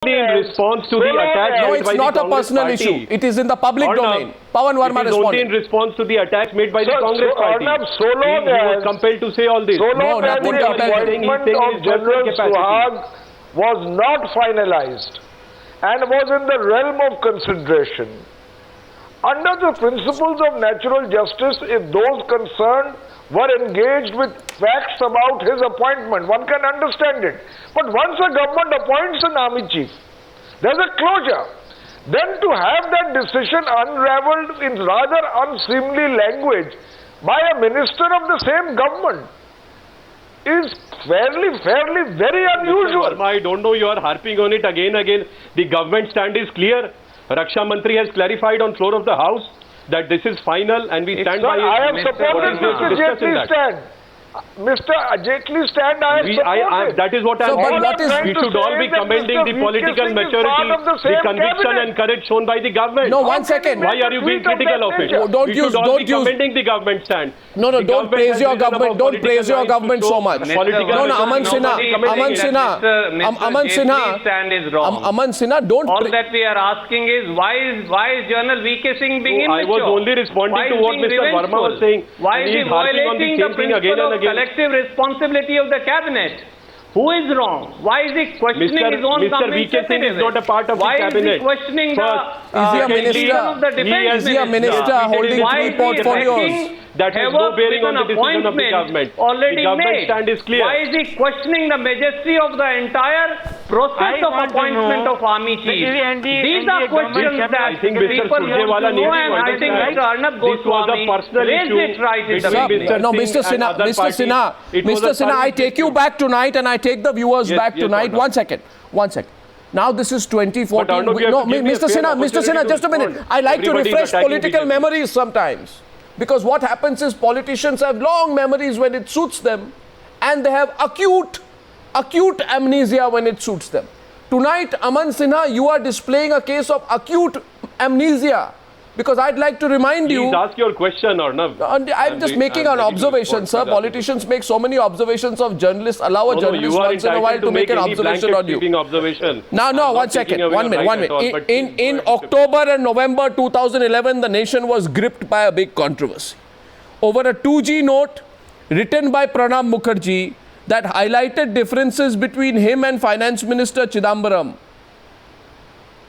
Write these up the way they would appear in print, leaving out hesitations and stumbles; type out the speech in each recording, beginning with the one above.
in response to the attack. No, it's not a personal issue. It is in the public domain. Pawan Verma responded. Only in response to the attacks made by the Congress party. So long he was compelled to say all this. So long as the appointment of General Suhag was not finalized and was in the realm of consideration. Under the principles of natural justice, if those concerned were engaged with facts about his appointment, one can understand it. But once a government appoints an army chief, there's a closure. Then to have that decision unraveled in rather unseemly language by a minister of the same government is fairly, very unusual. Verma, I don't know, you are harping on it again. The government stand is clear. Raksha Mantri has clarified on floor of the House that this is final and we stand by it. I have supported Mr. Jaitley's stand. Mr. Jaitley's stand I have supported. That is what I am saying. We should all be commending the political maturity, the conviction and courage shown by the government. No, 1 second. Why are you being critical of it? Don't use. Commending the government stand. No, don't praise your government. Don't praise your government so much. No, Aman Sinha, don't. All that we are asking is why is General VK Singh being immature? I was only responding to what Mr. Verma was saying. Why is he violating the principle of collective responsibility of the cabinet? Who is wrong? Why is he questioning his own government? Mr. VK Singh is not a part of the cabinet. Why is he questioning Is he a minister holding 3 portfolios? That has no bearing on the decision of the government. Already the government made. stand is clear. Why is he questioning the majesty of the entire process of appointment of army chief? These are questions that I think the people want to know, and I think Mr. Arnab Goswami raised it right in the beginning. No, Mr. Sinha, I take you back tonight and I take the viewers back tonight. 1 second. Now this is 2014. No, Mr. Sinha, just a minute. I like to refresh political memories sometimes. Because what happens is politicians have long memories when it suits them and they have acute amnesia when it suits them. Tonight, Aman Sinha, you are displaying a case of acute amnesia. Because I'd like to remind you... Please ask your question, Arnab. I'm just making an observation, sir. Politicians make so many observations of journalists. Allow a journalist once in a while to make an observation on you. No, 1 second. 1 minute. In October and November 2011, the nation was gripped by a big controversy over a 2G note written by Pranab Mukherjee that highlighted differences between him and Finance Minister Chidambaram.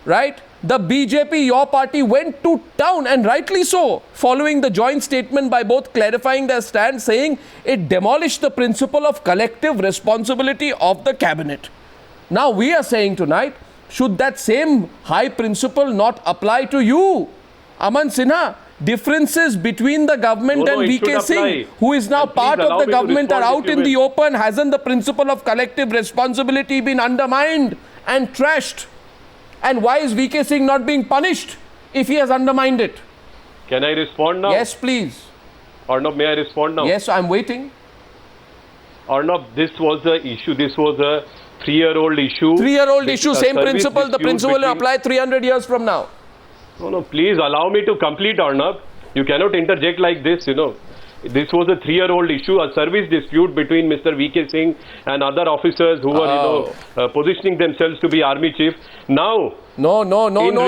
Right? The BJP, your party, went to town, and rightly so, following the joint statement by both clarifying their stand, saying it demolished the principle of collective responsibility of the cabinet. Now we are saying tonight, should that same high principle not apply to you? Aman Sinha, differences between the government and VK Singh, who is now part of the government, are out in the open. Hasn't the principle of collective responsibility been undermined and trashed? And why is VK Singh not being punished if he has undermined it? Can I respond now? Yes, please. Arnab, may I respond now? Yes, I'm waiting. Arnab, this was the issue. This was a 3-year-old issue. 3-year-old issue, same principle. The principle will apply 300 years from now. No, please allow me to complete, Arnab. You cannot interject like this, This was a 3-year-old issue, a service dispute between Mr. VK Singh and other officers who were, positioning themselves to be army chief. Now, No,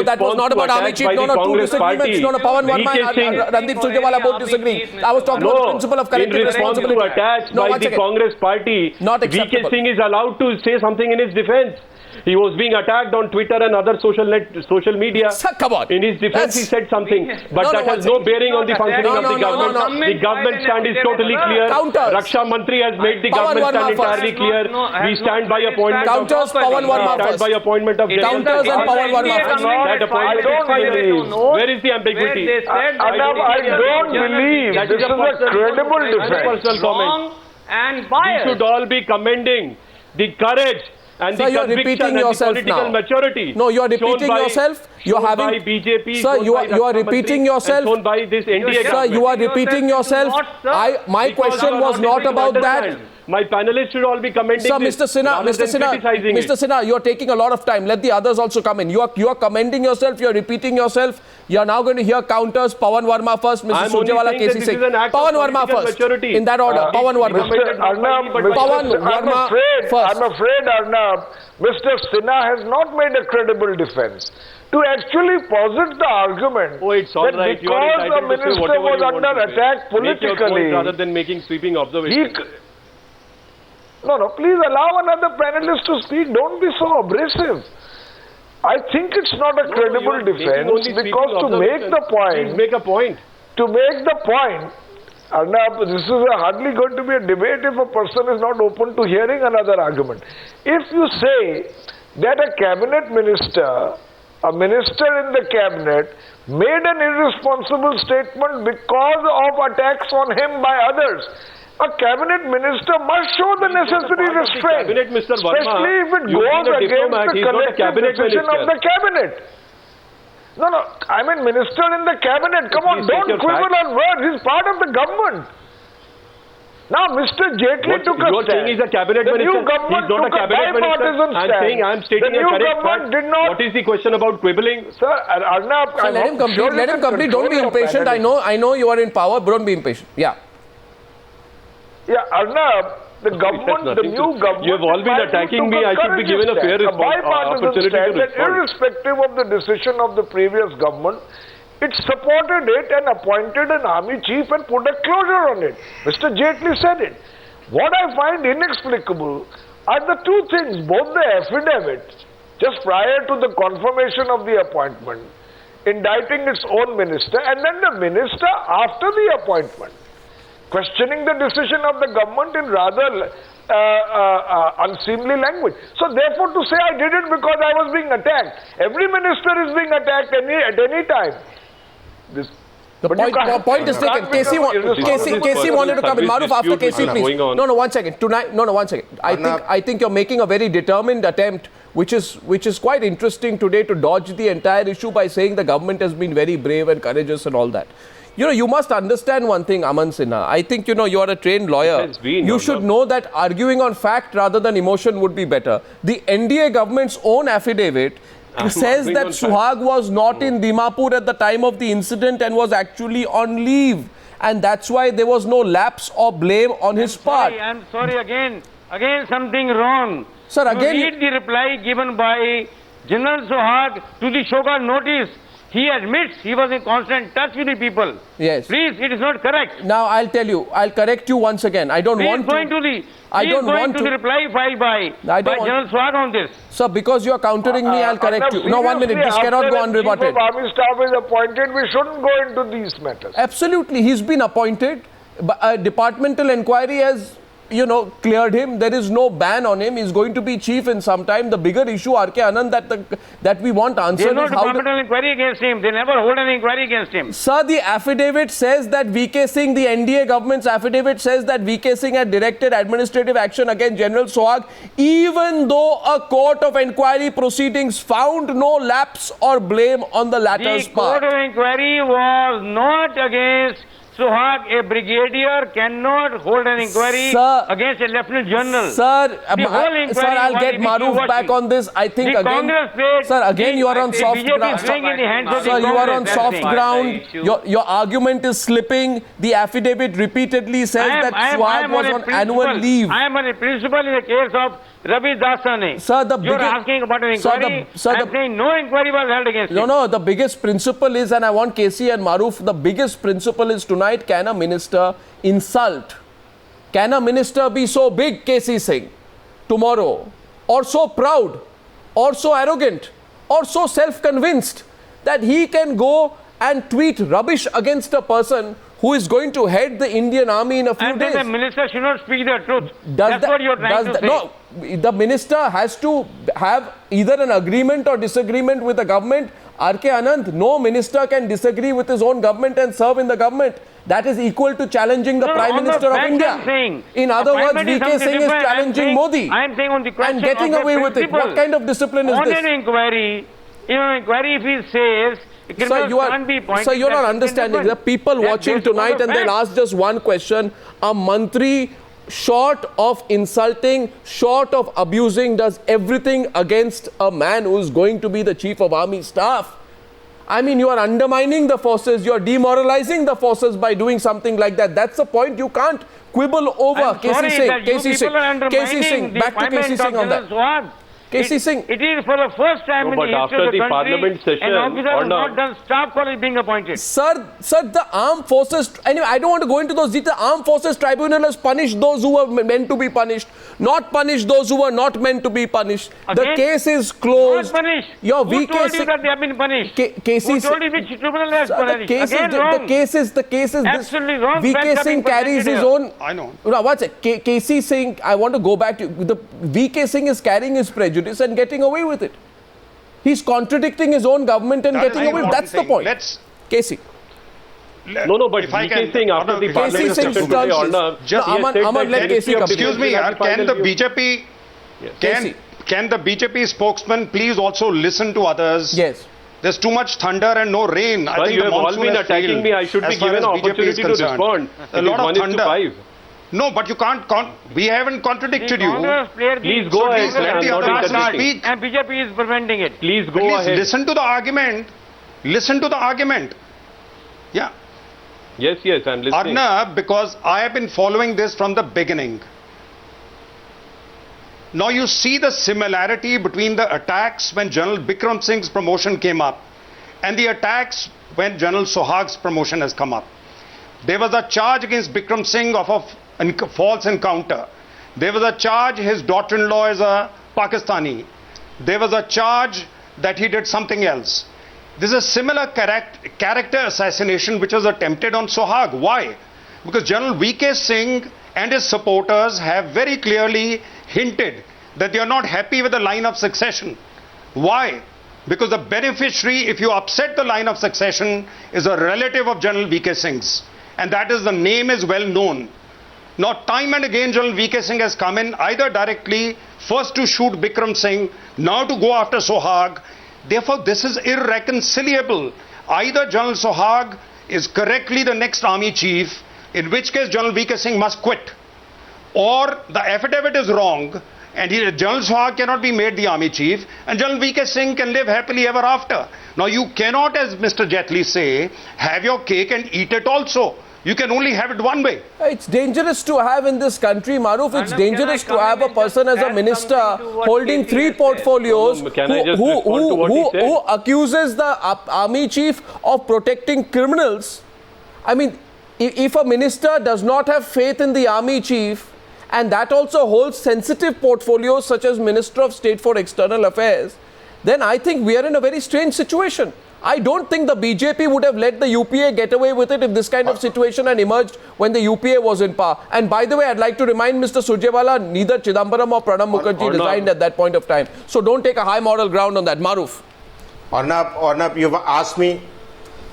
that was not about army chief. No, two disagreements. No, Pawan Verma and Randeep Surjewala both disagree. I was talking about the principle of collective responsibility. In response to attacks by the Congress party, VK Singh is allowed to say something in his defense. He was being attacked on Twitter and other social media. Come on. In his defense, he said something, but that has no bearing on the functioning of the government. The government stand is totally clear. Raksha Mantri has made the government stand entirely clear. We stand by appointment of Pawan Verma first. By appointment of Counters and Pawan Verma first. That appointment is final. Where is the ambiguity? I don't believe this is a credible defense. And biased. We should all be commending the courage and the conviction and the political maturity. No, you are repeating yourself. You are having. By BJP, sir, you are repeating yourself. By this NDA sir, you are repeating yourself. My question was not about that. my panelists should all be commenting. So, Mr. Sinha, you are taking a lot of time. Let the others also come in. You are commending yourself. You are repeating yourself. You are now going to hear counters. Pawan Verma first. Mr. Surjewala, KC Singh. Pawan Verma first. Maturity. In that order. Pawan Verma. I'm afraid, Arnab, Mr. Sinha has not made a credible defense. To actually posit the argument that right. because the minister was under attack politically, rather than making sweeping observations. No, please allow another panelist to speak. Don't be so abrasive. I think it's not a credible defense because to make the point, please make a point. To make the point, Arnab, this is hardly going to be a debate if a person is not open to hearing another argument. If you say that a cabinet minister, a minister in the cabinet made an irresponsible statement because of attacks on him by others, a cabinet minister must show the necessary restraint, especially if it goes against the collective decision of the cabinet. No, I mean minister in the cabinet. Come on, don't quibble on words. He's part of the government. Now, Mr. Jaitley took a stand. You are saying he's a cabinet minister. He's not a cabinet minister. I'm stating a correct fact. What is the question about quibbling? Sir, Arnab, let him complete. Let him complete. Don't be impatient. I know you are in power. But don't be impatient. Yeah. Yeah, Arnab, the government, the new government. You have all been attacking me. I should be given a fair opportunity to respond. Irrespective of the decision of the previous government, it supported it and appointed an army chief and put a closure on it. Mr. Jaitley said it. What I find inexplicable are the two things, both the affidavit, just prior to the confirmation of the appointment, indicting its own minister, and then the minister after the appointment, questioning the decision of the government in rather unseemly language. So therefore to say I did it because I was being attacked, every minister is being attacked at any time. The point is taken. KC wanted to come in. Maruf, after KC, please. No, one second. One second. I think you're making a very determined attempt, which is quite interesting today, to dodge the entire issue by saying the government has been very brave and courageous and all that. You must understand one thing, Aman Sinha. I think, you are a trained lawyer. You should know that arguing on fact rather than emotion would be better. The NDA government's own affidavit says that Suhag was not in Dimapur at the time of the incident and was actually on leave. And that's why there was no lapse or blame on his part. I'm sorry, again something wrong. Sir, again... Read the reply given by General Suhag to the Shogun notice. He admits he was in constant touch with the people. Yes. Please, it is not correct. Now, I'll tell you. I'll correct you once again. I don't want to... the reply filed by General Suhag on this. Sir, because you are countering me, I'll correct you. No, 1 minute. This cannot go unrebutted. Chief of Army Staff is appointed. We shouldn't go into these matters. Absolutely. He's been appointed. A departmental inquiry has... cleared him. There is no ban on him. He's going to be chief in some time. The bigger issue, R.K. Anand, that we want answered is how... There's no departmental inquiry against him. They never hold an inquiry against him. Sir, the affidavit says that VK Singh, the NDA government's affidavit says that VK Singh had directed administrative action against General Suhag, even though a court of inquiry proceedings found no lapse or blame on the latter's part. The court of inquiry was not against Suhag. A brigadier cannot hold an inquiry against a lieutenant general. Sir, I'll get Maruf back on this. I think again you are on soft ground. Sir, you are on soft ground. Your argument is slipping. The affidavit repeatedly says that Suhag was on annual leave. I am on a principle in the case of Ravi Dasani. Sir, you are asking about an inquiry. I am saying no inquiry was held against him. No, the biggest principle is, and I want KC and Maruf, the biggest principle is tonight, can a minister insult? Can a minister be so big, KC Singh, tomorrow, or so proud, or so arrogant, or so self-convinced that he can go and tweet rubbish against a person who is going to head the Indian army in a few days? The minister should not speak the truth. That's what you're trying to say. No, the minister has to have either an agreement or disagreement with the government. R.K. Anand, no minister can disagree with his own government and serve in the government. That is equal to challenging the Prime Minister of India. In other words, VK Singh is challenging Modi. I am saying on the question and getting away with it. What kind of discipline is this? On an inquiry, if he says... Sir, you are not understanding. The people watching tonight and they'll ask just one question. A mantri short of insulting, short of abusing, does everything against a man who is going to be the chief of army staff. I mean, you are undermining the forces, you are demoralizing the forces by doing something like that. That's the point. You can't quibble over. KC Singh, back to KC Singh on that. KC Singh. It is for the first time in the history of the country, Parliament session, an officer has not done staff college being appointed. Sir, the armed forces, anyway, I don't want to go into those details. The armed forces tribunal has punished those who were meant to be punished, not punished those who were not meant to be punished. Again, the case is closed. Not punished. Your Who told you that they have been punished? Who told you which tribunal has punished? The case is absolutely wrong. VK Singh carries his own. I know. What's it? KC Singh, I want to go back to the VK Singh is carrying his prejudice and getting away with it. He's contradicting his own government and getting away. That's the point. KC. No, but VK Singh after the Parliament session today, Aman, let KC come. Excuse me, can the BJP, can the BJP spokesman please also listen to others? Yes. There's too much thunder and no rain. I think you have all been attacking me. I should be given an opportunity to respond. A lot of thunder. No, but you can't. We haven't contradicted you. Please go ahead. And BJP is preventing it. Please go ahead. Listen to the argument. Listen to the argument. Yeah. Yes, I'm listening. Arnab, because I have been following this from the beginning. Now you see the similarity between the attacks when General Bikram Singh's promotion came up and the attacks when General Sohag's promotion has come up. There was a charge against Bikram Singh of a false encounter. There was a charge his daughter-in-law is a Pakistani. There was a charge that he did something else. This is a similar character assassination which was attempted on Sohag. Why? Because General VK Singh and his supporters have very clearly hinted that they are not happy with the line of succession. Why? Because the beneficiary, if you upset the line of succession, is a relative of General VK Singh's. And that is, the name is well known. Now, time and again, General VK Singh has come in either directly, first to shoot Bikram Singh, now to go after Sohag. Therefore, this is irreconcilable. Either General Sohag is correctly the next army chief, in which case General VK Singh must quit, or the affidavit is wrong, and General Sohag cannot be made the army chief, and General VK Singh can live happily ever after. Now, you cannot, as Mr. Jaitley say, have your cake and eat it also. You can only have it one way. It's dangerous to have in this country, Maruf. It's dangerous to have a person as a minister holding three portfolios who accuses the army chief of protecting criminals. I mean, if a minister does not have faith in the army chief, and that also holds sensitive portfolios such as Minister of State for External Affairs, then I think we are in a very strange situation. I don't think the BJP would have let the UPA get away with it if this kind of situation had emerged when the UPA was in power. And by the way, I'd like to remind Mr. Surjewala, neither Chidambaram or Pranab Mukherjee resigned at that point of time. So don't take a high moral ground on that. Maruf. Arnab, you've asked me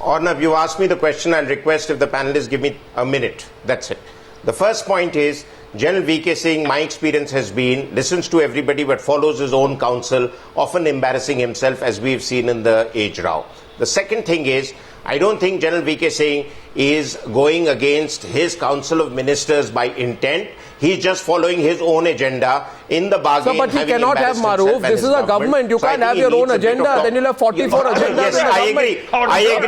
the question. I'll request if the panelists give me a minute. That's it. The first point is, General VK Singh, my experience has been, listens to everybody but follows his own counsel, often embarrassing himself, as we've seen in the Age Row. The second thing is, I don't think General VK Singh is going against his council of ministers by intent. He's just following his own agenda in the bargain. So, but he cannot have, Maruf. This is a government. You can't have your own agenda. Then you'll have 44 agendas. Yes, I agree. I agree.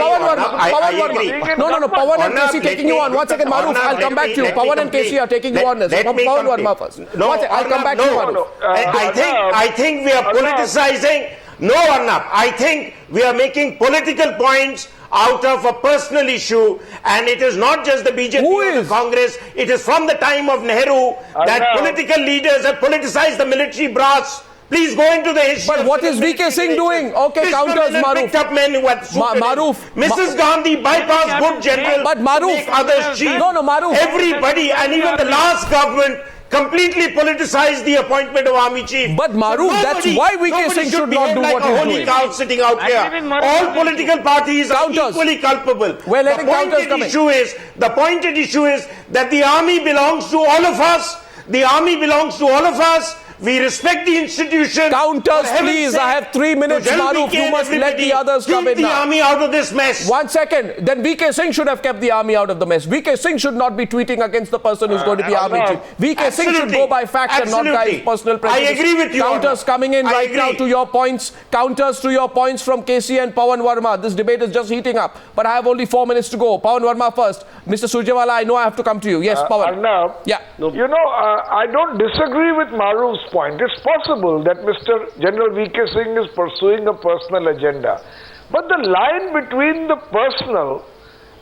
No. Pawan and KC taking you on. 1 second, Maruf. I'll come back to you. Pawan and KC are taking you on. Pawan Verma first. I'll come back to you, Maruf. I think we are politicizing. No, Arnab. I think we are making political points out of a personal issue, and it is not just the BJP or the Congress. It is from the time of Nehru that political leaders have politicized the military brass. Please go into the history. But what is VK Singh doing? Okay, counters, Maruf. Picked up men who had Maruf. Mrs. Gandhi bypassed good general. But Maruf. Make others chief. No, Maruf. Everybody, and even the last government, completely politicized the appointment of army chief. But Maruf, that's why VK Singh should not do what he's doing. Holy cow sitting out here. All political parties are equally culpable. We're letting counters come in. The pointed issue is that the army belongs to all of us. The army belongs to all of us. We respect the institution. Counters, please. I have 3 minutes, Maruf. You must let the others come in now. Keep the army out of this mess. 1 second. Then VK Singh should have kept the army out of the mess. VK Singh should not be tweeting against the person who's going to be army chief. VK Singh should go by facts and not by his personal prejudice. I agree with you. Counters coming in right now to your points. Counters to your points from KC and Pawan Verma. This debate is just heating up. But I have only 4 minutes to go. Pawan Verma first. Mr. Surjewala, I know I have to come to you. Yes, Pawan. Arnab, yeah. You know, I don't disagree with Maruf's point. It's possible that Mr. General VK Singh is pursuing a personal agenda. But the line between the personal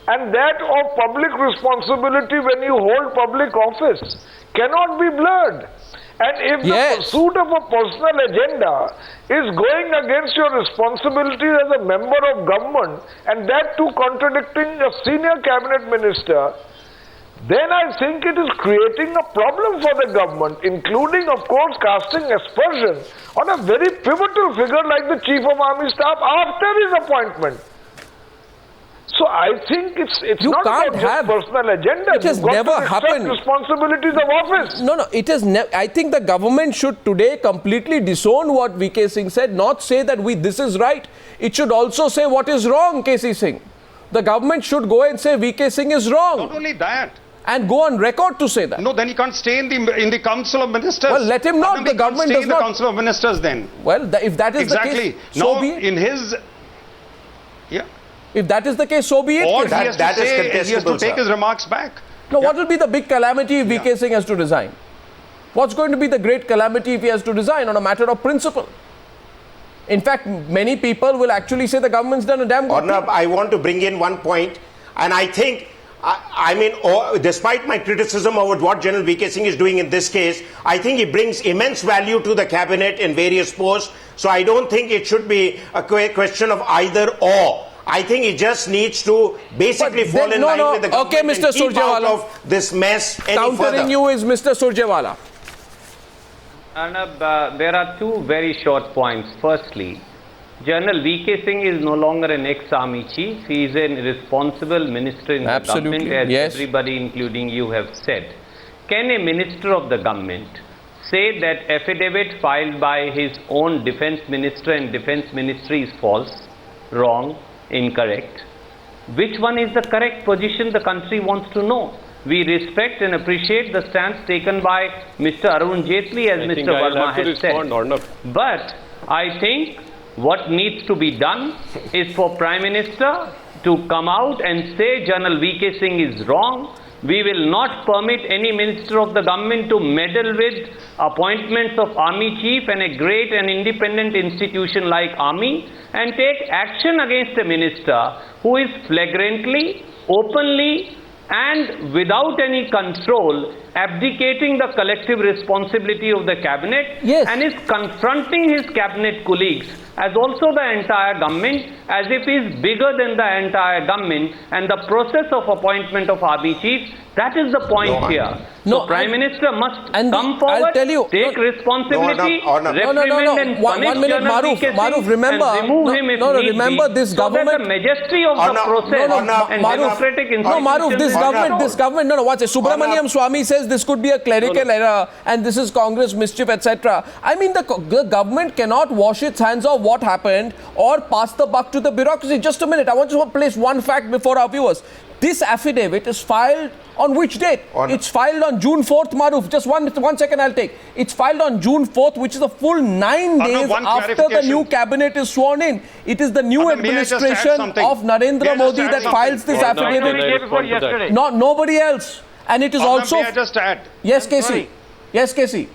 and that of public responsibility when you hold public office cannot be blurred. And if the pursuit of a personal agenda is going against your responsibility as a member of government, and that too contradicting a senior cabinet minister, then I think it is creating a problem for the government, including, of course, casting aspersion on a very pivotal figure like the Chief of Army Staff after his appointment. So I think it's not about just personal agenda. It has never happened. Responsibilities of office. No, it has never. I think the government should today completely disown what VK Singh said, not say that this is right. It should also say what is wrong, KC Singh. The government should go and say VK Singh is wrong. Not only that. And go on record to say that. No, then he can't stay in the Council of Ministers. Well, let him not. The government stay does in not. The Council of Ministers then. Well, if that is the case, so be it. In his, if that is the case, so be it. Or he has to take his remarks back. No, what will be the big calamity if VK Singh has to resign? What's going to be the great calamity if he has to resign on a matter of principle? In fact, many people will actually say the government's done a damn good thing. I want to bring in one point, and I think, despite my criticism of what General VK Singh is doing in this case, I think he brings immense value to the cabinet in various posts. So I don't think it should be a question of either or. I think he just needs to basically fall in line with the government. Okay, Mr. Surjewala. Keep out of this mess any Countering further. you is Mr. Surjewala. Arnab, there are two very short points. Firstly, General VK Singh is no longer an ex-army chief. He is a responsible minister in the government, as everybody, including you, have said. Can a minister of the government say that affidavit filed by his own defense minister and defense ministry is false, wrong, incorrect? Which one is the correct position the country wants to know? We respect and appreciate the stance taken by Mr. Arun Jaitley, as Mr. Verma has said. But I think what needs to be done is for Prime Minister to come out and say General VK Singh is wrong. We will not permit any minister of the government to meddle with appointments of army chief and a great and independent institution like army, and take action against a minister who is flagrantly, openly and without any control abdicating the collective responsibility of the cabinet and is confronting his cabinet colleagues as also the entire government as if he is bigger than the entire government and the process of appointment of army chief. That is the point here. So Prime Minister must come forward, take responsibility, reprimand and punish General VK Singh, remember, and remove him if need remember be, this government, so that the majesty of the process and democratic institutions this government, watch it. Subramaniam Swamy says this could be a clerical error and this is Congress mischief, etc. I mean, the government cannot wash its hands of what happened or pass the buck to the bureaucracy. Just a minute, I want to place one fact before our viewers. This affidavit is filed on which date? It's filed on June 4th, Maruf. Just one second I'll take. It's filed on June 4th, which is a full 9 days after the new cabinet is sworn in. It is the new administration of Narendra Modi that files this affidavit. Not nobody else. And it is also... May I just add? Yes, KC. Yes, KC.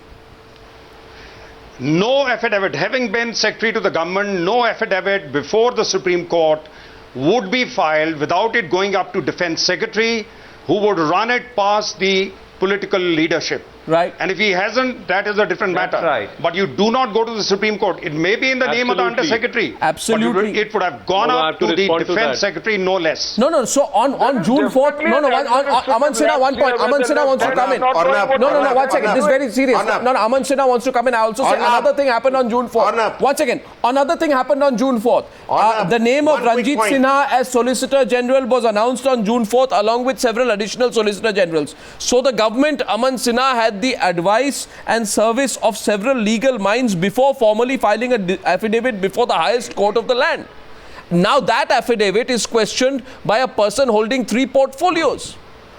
No affidavit, having been secretary to the government, no affidavit before the Supreme Court would be filed without it going up to Defense Secretary, who would run it past the political leadership. Right. And if he hasn't, that is a different matter. Right. But you do not go to the Supreme Court. It may be in the name of the Under-Secretary. Absolutely. But it would have gone up to the Defense Secretary, no less. No. So on June 4th, Aman Sinha, one point. Aman Sinha wants to come in. No, 1 second. This is very serious. No, Aman Sinha wants to come in. I also say another thing happened on June 4th. 1 second. Another thing happened on June 4th. The name of Ranjit Sinha as Solicitor General was announced on June 4th along with several additional Solicitor Generals. So the government, Aman Sinha, had had the advice and service of several legal minds before formally filing an affidavit before the highest court of the land. Now that affidavit is questioned by a person holding 3 portfolios.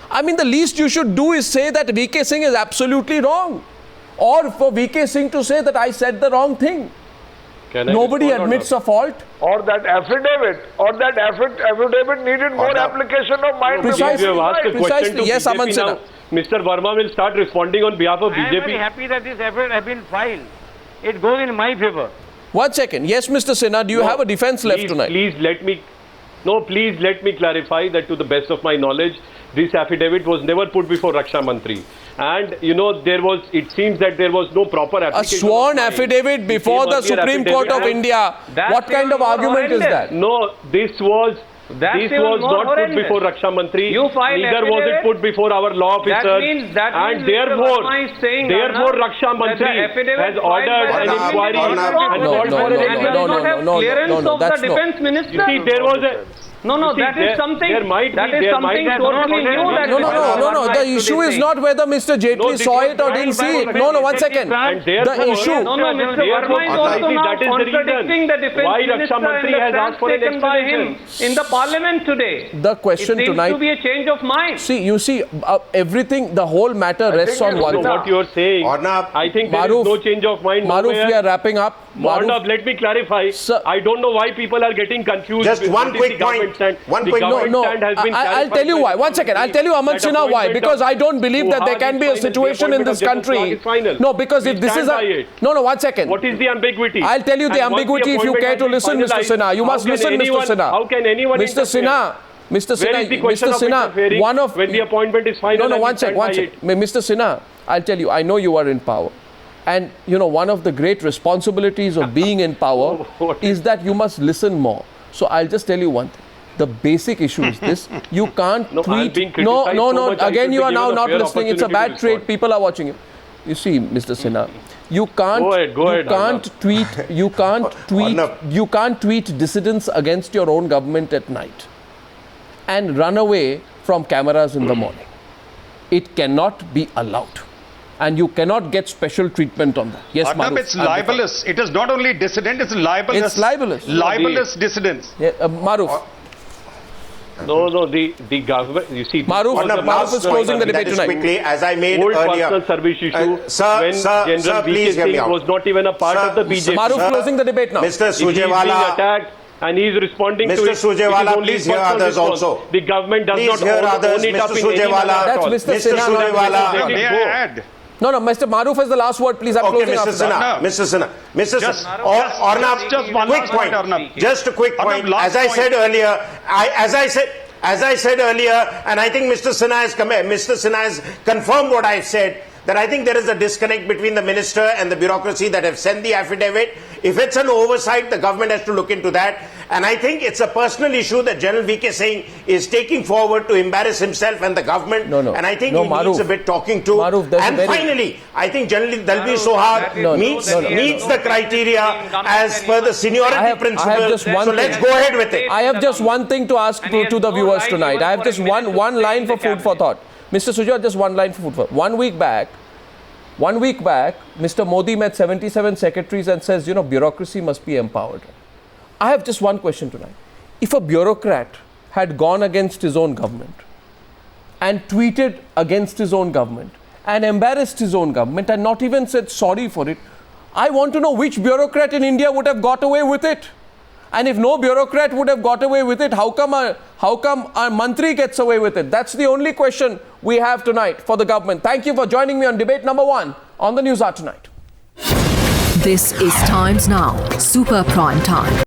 I mean, the least you should do is say that VK Singh is absolutely wrong. Or for VK Singh to say that I said the wrong thing. Nobody admits a fault. Or that affidavit needed more application of mind. Precisely. Precisely. Yes, Aman Sinha. Mr. Verma will start responding on behalf of BJP. I am very happy that this affidavit has been filed. It goes in my favor. 1 second. Yes, Mr. Sinha, do you have a defense left tonight? Please let me clarify that to the best of my knowledge, this affidavit was never put before Raksha Mantri. And, it seems that there was no proper application. A sworn affidavit before the Supreme Court of India. What kind of argument is that? No, this was not put before Raksha Mantri. Neither was it put before our law officers. And therefore, Raksha Mantri has ordered an inquiry and called for an inquiry. No, that's defense minister. You see, there was a... that is something totally new. No. The issue is not whether Mr. Jaitley saw it or didn't see it. No, 1 second. The issue... Mr. Verma is also now contradicting the defense minister and the stance taken by him in the parliament today. The question tonight... It seems to be a change of mind. See, everything, the whole matter rests on one thing. What you are saying, I think there is no change of mind. Maruf, we are wrapping up. Maruf, let me clarify. Sir, I don't know why people are getting confused. Just one quick point. I'll tell you why. 1 second. I'll tell you, Aman Sinha, why. Because I don't believe that there can be a situation in this country. No, because if this is a... No, 1 second. What is the ambiguity? I'll tell you the ambiguity if you care to listen, Mr. Sinha. You must listen, Mr. Sinha. How can anyone Mr. Sinha, one of... When the appointment is final. No, 1 second. Mr. Sinha, I'll tell you, I know you are in power. And, one of the great responsibilities of being in power is that you must listen more. So I'll just tell you one thing. The basic issue is this. You can't tweet. No. Again, you are now not listening. It's a bad trait. People are watching you. You see, Mr. Sinha, you can't tweet dissidents against your own government at night and run away from cameras in the morning. It cannot be allowed. And you cannot get special treatment on that. Yes, Arnab, it's libelous. It is not only dissident, it's libelous. It's libelous. Libelous dissidents. Yeah, Maruf. No, the government, you see... Maruf is closing the debate tonight. Quickly, as I made earlier... personal service issue, Sir, please hear me out. was not even a part of the BJP. Maruf closing the debate now. Mr. Surjewala... He's being attacked and he's responding to it. Mr. Surjewala, please hear others also. The government does not own it up in any manner at all. That's Mr. Sinha. May I add? No, Mr. Maruf has the last word, please. I'm closing Mr. Sinha. Mr. Sinha. Arnab, just one quick point. Just a quick point. As I said earlier, and I think Mr. Sinha has confirmed what I said, that I think there is a disconnect between the minister and the bureaucracy that have sent the affidavit. If it's an oversight, the government has to look into that. And I think it's a personal issue that General VK Singh is taking forward to embarrass himself and the government. No. And I think he needs a bit talking to. And finally, I think General Dalbir Sohag meets the criteria as per the seniority principle. So let's go ahead with it. I have just one thing to ask to the viewers tonight. I have just one line for food for thought. Mr. Sujat, just one line for food for thought. 1 week back, Mr. Modi met 77 secretaries and says, bureaucracy must be empowered. I have just one question tonight. If a bureaucrat had gone against his own government and tweeted against his own government and embarrassed his own government and not even said sorry for it, I want to know which bureaucrat in India would have got away with it. And if no bureaucrat would have got away with it, how come our Mantri gets away with it? That's the only question we have tonight for the government. Thank you for joining me on debate number 1 on the News Hour Tonight. This is Times Now, Super Prime Time.